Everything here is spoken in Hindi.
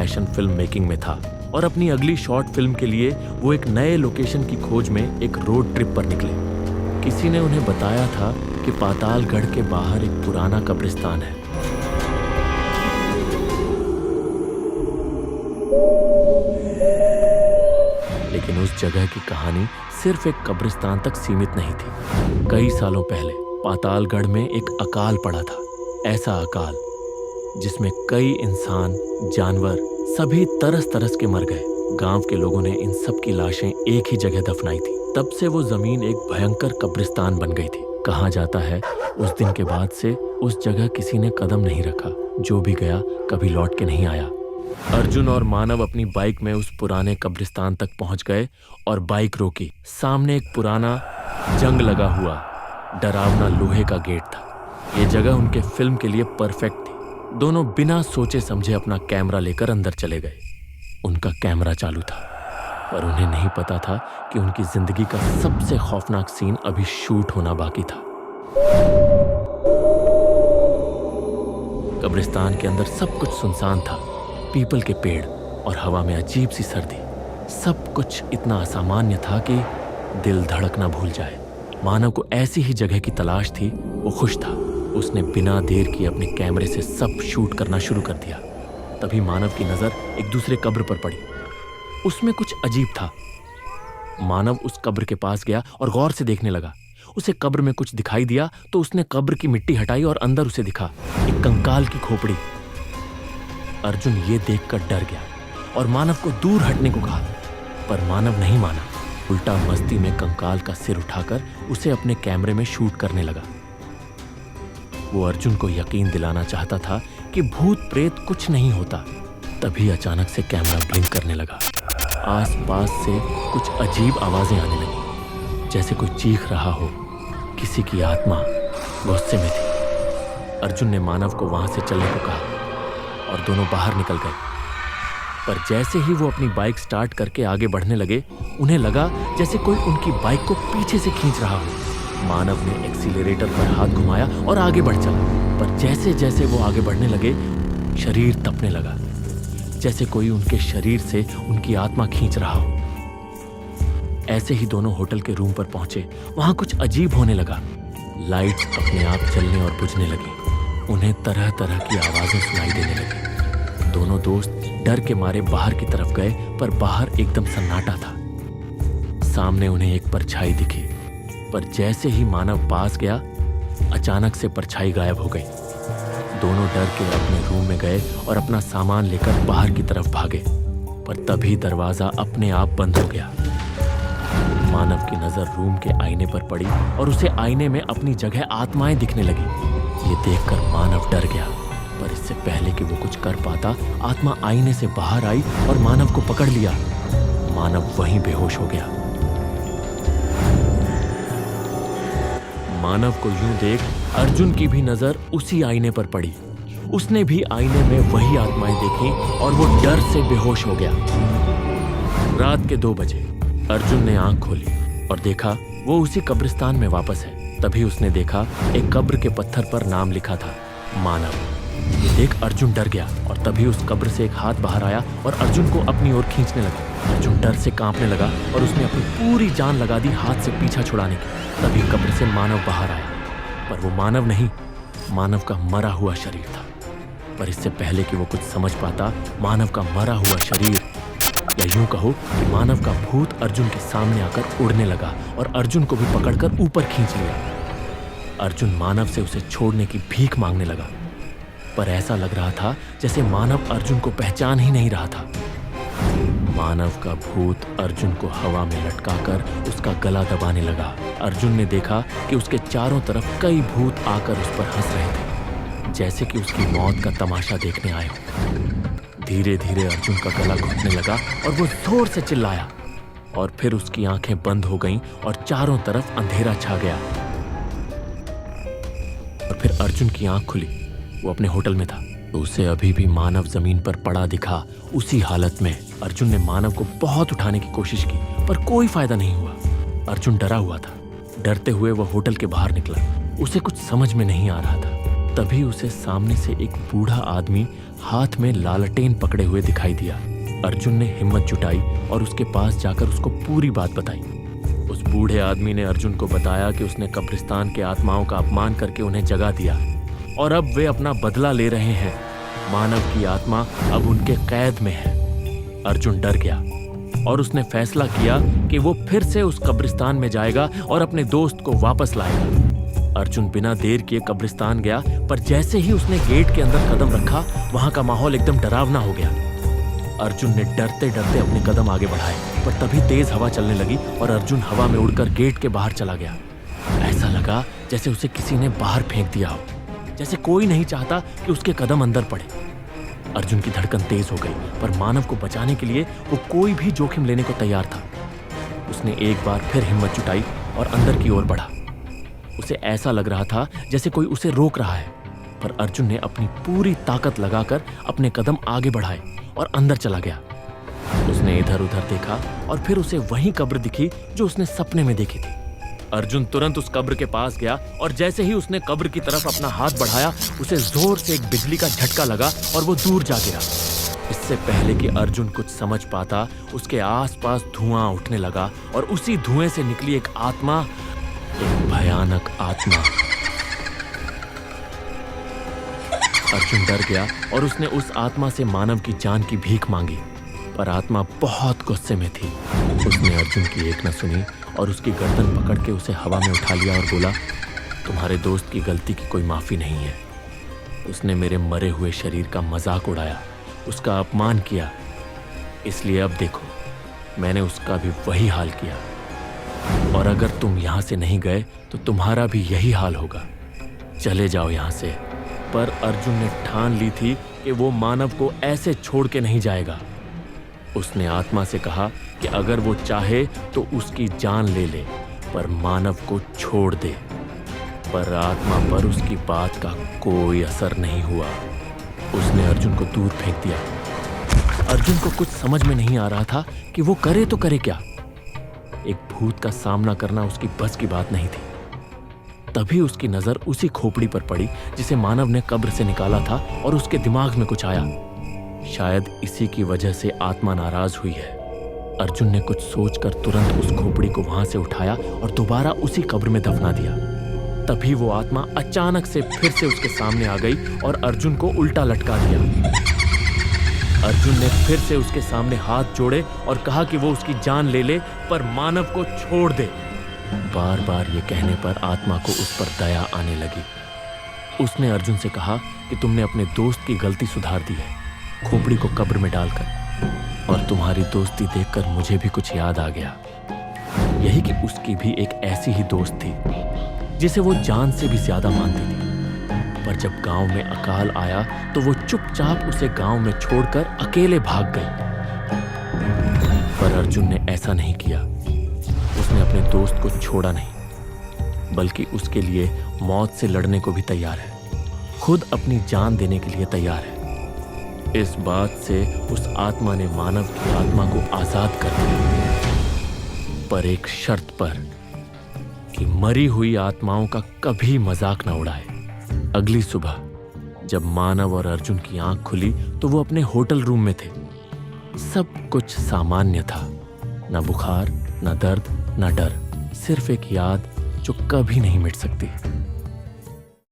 पैशन फिल्म मेकिंग में था और अपनी अगली शॉर्ट फिल्म के लिए वो एक नए लोकेशन की खोज में एक रोड ट्रिप पर निकले। किसी ने उन्हें बताया था कि पातालगढ़ के बाहर एक पुराना कब्रिस्तान है। लेकिन उस जगह की कहानी सिर्फ एक कब्रिस्तान तक सीमित नहीं थी। कई सालों पहले पातालगढ़ में एक अकाल पड़ा था। ऐसा अकाल जिसमें कई इंसान, जानवर सभी तरस तरस के मर गए। गांव के लोगों ने इन सब की लाशें एक ही जगह दफनाई थी। तब से वो जमीन एक भयंकर कब्रिस्तान बन गई थी। कहा जाता है उस दिन के बाद से उस जगह किसी ने कदम नहीं रखा। जो भी गया कभी लौट के नहीं आया। अर्जुन और मानव अपनी बाइक में उस पुराने कब्रिस्तान तक पहुंच गए और बाइक रोकी। सामने एक पुराना जंग लगा हुआ डरावना लोहे का गेट था। ये जगह उनके फिल्म के लिए परफेक्ट थी। दोनों बिना सोचे समझे अपना कैमरा लेकर अंदर चले गए। उनका कैमरा चालू था, पर उन्हें नहीं पता था कि उनकी जिंदगी का सबसे खौफनाक सीन अभी शूट होना बाकी था। कब्रिस्तान के अंदर सब कुछ सुनसान था। पीपल के पेड़ और हवा में अजीब सी सर्दी। सब कुछ इतना असामान्य था कि दिल धड़कना भूल जाए। मानव को ऐसी ही जगह की तलाश थी। वो खुश था। उसने बिना देर किए अपने कैमरे से सब शूट करना शुरू कर दिया। तभी मानव की नजर एक दूसरे कब्र पर पड़ी। उसमें कुछ अजीब था। मानव उस कब्र के पास गया और गौर से देखने लगा। उसे कब्र में कुछ दिखाई दिया तो उसने कब्र की मिट्टी हटाई और अंदर उसे दिखा एक कंकाल की खोपड़ी। अर्जुन ये देखकर डर गया और मानव को दूर हटने को कहा, पर मानव नहीं माना। उल्टा मस्ती में कंकाल का सिर उठाकर उसे अपने कैमरे में शूट करने लगा। वो अर्जुन को यकीन दिलाना चाहता था कि भूत प्रेत कुछ नहीं होता। तभी अचानक से कैमरा ब्लिंक करने लगा। आसपास से कुछ अजीब आवाजें आने लगी, जैसे कोई चीख रहा हो। किसी की आत्मा गुस्से में थी। अर्जुन ने मानव को वहां से चलने को कहा और दोनों बाहर निकल गए। पर जैसे ही वो अपनी बाइक स्टार्ट करके आगे बढ़ने लगे, उन्हें लगा जैसे कोई उनकी बाइक को पीछे से खींच रहा हो। मानव ने एक्सीलरेटर पर हाथ घुमाया और आगे बढ़ चला। पर जैसे जैसे वो आगे बढ़ने लगे, शरीर तपने लगा, जैसे कोई उनके शरीर से उनकी आत्मा खींच रहा हो। ऐसे ही दोनों होटल के रूम पर पहुंचे। वहां कुछ अजीब होने लगा। लाइट्स अपने आप जलने और बुझने लगी। उन्हें तरह तरह की आवाजें सुनाई देने लगी। दोनों दोस्त डर के मारे बाहर की तरफ गए, पर बाहर एकदम सन्नाटा था। सामने उन्हें एक परछाई दिखी, पर जैसे ही मानव पास गया, अचानक से परछाई गायब हो गई। दोनों डर के अपने रूम में गए और अपना सामान लेकर बाहर की तरफ भागे, पर तभी दरवाजा अपने आप बंद हो गया। मानव की नजर रूम के आईने पर पड़ी और उसे आईने में अपनी जगह आत्माएं दिखने लगी। ये देखकर मानव डर गया, पर इससे पहले कि वो कुछ कर पाता, आत्मा आईने से बाहर आई और मानव को पकड़ लिया। मानव वहीं बेहोश हो गया। मानव को यूं देख अर्जुन की भी नजर उसी आईने पर पड़ी। उसने भी आईने में वही आत्माएं देखी और वो डर से बेहोश हो गया। रात के 2 बजे अर्जुन ने आंख खोली और देखा वो उसी कब्रिस्तान में वापस है। तभी उसने देखा एक कब्र के पत्थर पर नाम लिखा था, मानव। ये देख अर्जुन डर गया और तभी उस कब्र से एक हाथ बाहर आया और अर्जुन को अपनी ओर खींचने लगा। अर्जुन डर से कांपने लगा और उसने अपनी पूरी जान लगा दी हाथ से पीछा छुड़ाने की। तभी कब्र से मानव बाहर आया, पर वो मानव नहीं, मानव का मरा हुआ शरीर था। पर इससे पहले कि वो कुछ समझ पाता, मानव का मरा हुआ शरीर, या यूं कहो कि मानव का भूत अर्जुन के सामने आकर उड़ने लगा और अर्जुन को भी पकड़कर ऊपर खींच लिया। अर्जुन मानव से उसे छोड़ने की भीख मांगने लगा, पर ऐसा लग रहा था जैसे मानव अर्जुन को पहचान ही नहीं रहा था। मानव का भूत अर्जुन को हवा में लटकाकर उसका गला दबाने लगा। अर्जुन ने देखा कि उसके चारों तरफ कई भूत आकर उस पर हंस रहे थे, जैसे कि उसकी मौत का तमाशा देखने आए हो। धीरे धीरे अर्जुन का गला घुटने लगा और वो जोर से चिल्लाया, और फिर उसकी आंखें बंद हो गईं और चारों तरफ अंधेरा छा गया। और फिर अर्जुन की आंख खुली। वो अपने होटल में था, तो उसे अभी भी मानव जमीन पर पड़ा दिखा, उसी हालत में। अर्जुन ने मानव को बहुत उठाने की कोशिश की, पर कोई फायदा नहीं हुआ। अर्जुन डरा हुआ था। डरते हुए वह होटल के बाहर निकला। उसे कुछ समझ में नहीं आ रहा था। तभी उसे सामने से एक बूढ़ा आदमी हाथ में लालटेन पकड़े हुए दिखाई दिया। अर्जुन ने हिम्मत जुटाई और उसके पास जाकर उसको पूरी बात बताई। उस बूढ़े आदमी ने अर्जुन को बताया कि उसने कब्रिस्तान के आत्माओं का अपमान करके उन्हें जगा दिया और अब वे अपना बदला ले रहे हैं। मानव की आत्मा अब उनके कैद में है। अर्जुन डर गया और उसने फैसला किया कि वो फिर से उस कब्रिस्तान में जाएगा और अपने दोस्त को वापस लाएगा। अर्जुन बिना देर किए कब्रिस्तान गया, पर जैसे ही उसने गेट के अंदर कदम रखा, वहां का माहौल एकदम डरावना हो गया। अर्जुन ने डरते डरते अपने कदम आगे बढ़ाए, पर तभी तेज हवा चलने लगी और अर्जुन हवा में उड़कर गेट के बाहर चला गया। ऐसा लगा जैसे उसे किसी ने बाहर फेंक दिया हो, जैसे कोई नहीं चाहता कि उसके कदम अंदर पड़े। अर्जुन की धड़कन तेज हो गई, पर मानव को बचाने के लिए वो कोई भी जोखिम लेने को तैयार था। उसने एक बार फिर हिम्मत जुटाई और अंदर की ओर बढ़ा। उसे ऐसा लग रहा था जैसे कोई उसे रोक रहा है, पर अर्जुन ने अपनी पूरी ताकत लगाकर अपने कदम आगे बढ़ाए और अंदर चला गया। उसने इधर उधर देखा और फिर उसे वही कब्र दिखी जो उसने सपने में देखी थी। अर्जुन तुरंत उस कब्र के पास गया और जैसे ही उसने कब्र की तरफ अपना हाथ बढ़ाया, उसे जोर से एक बिजली का झटका लगा और वो दूर जा गिरा। इससे पहले कि अर्जुन कुछ समझ पाता, उसके आसपास धुआं उठने लगा और उसी धुएं से निकली एक आत्मा, एक भयानक आत्मा। अर्जुन डर गया और उसने उस आत्मा से मानव की जान की भीख मांगी, पर आत्मा बहुत गुस्से में थी। उसने अर्जुन की एक न सुनी और उसकी गर्दन पकड़ के उसे हवा में उठा लिया और बोला, तुम्हारे दोस्त की गलती की कोई माफी नहीं है। उसने मेरे मरे हुए शरीर का मजाक उड़ाया, उसका अपमान किया, इसलिए अब देखो मैंने उसका भी वही हाल किया, और अगर तुम यहां से नहीं गए तो तुम्हारा भी यही हाल होगा। चले जाओ यहां से। पर अर्जुन ने ठान ली थी कि वो मानव को ऐसे छोड़ के नहीं जाएगा। उसने आत्मा से कहा कि अगर वो चाहे तो उसकी जान ले ले, पर मानव को छोड़ दे। पर आत्मा पर उसकी बात का कोई असर नहीं हुआ। उसने अर्जुन को दूर फेंक दिया। अर्जुन को कुछ समझ में नहीं आ रहा था कि वो करे तो करे क्या। एक भूत का सामना करना उसकी बस की बात नहीं थी। तभी उसकी नजर उसी खोपड़ी पर पड़ी जिसे मानव ने कब्र से निकाला था और उसके दिमाग में कुछ आया। शायद इसी की वजह से आत्मा नाराज हुई है। अर्जुन ने कुछ सोचकर तुरंत उस खोपड़ी को वहां से उठाया और दोबारा उसी कब्र में दफना दिया। तभी वो आत्मा अचानक से फिर से उसके सामने आ गई और अर्जुन को उल्टा लटका दिया। अर्जुन ने फिर से उसके सामने हाथ जोड़े और कहा कि वो उसकी जान ले ले, पर मानव को छोड़ दे। बार बार ये कहने पर आत्मा को उस पर दया आने लगी। उसने अर्जुन से कहा कि तुमने अपने दोस्त की गलती सुधार दी है, खोपड़ी को कब्र में डालकर, और तुम्हारी दोस्ती देखकर मुझे भी कुछ याद आ गया। यही कि उसकी भी एक ऐसी ही दोस्त थी जिसे वो जान से भी ज्यादा मानती थी। पर जब गांव में अकाल आया तो वो चुपचाप उसे गांव में छोड़कर अकेले भाग गई। पर अर्जुन ने ऐसा नहीं किया। उसने अपने दोस्त को छोड़ा नहीं, बल्कि उसके लिए मौत से लड़ने को भी तैयार है, खुद अपनी जान देने के लिए तैयार है। इस बात से उस आत्मा ने मानव की आत्मा को आजाद कर दिया, पर एक शर्त पर कि मरी हुई आत्माओं का कभी मजाक न उड़ाए। अगली सुबह जब मानव और अर्जुन की आंख खुली तो वो अपने होटल रूम में थे। सब कुछ सामान्य था, न बुखार, न दर्द, न डर, सिर्फ एक याद जो कभी नहीं मिट सकती।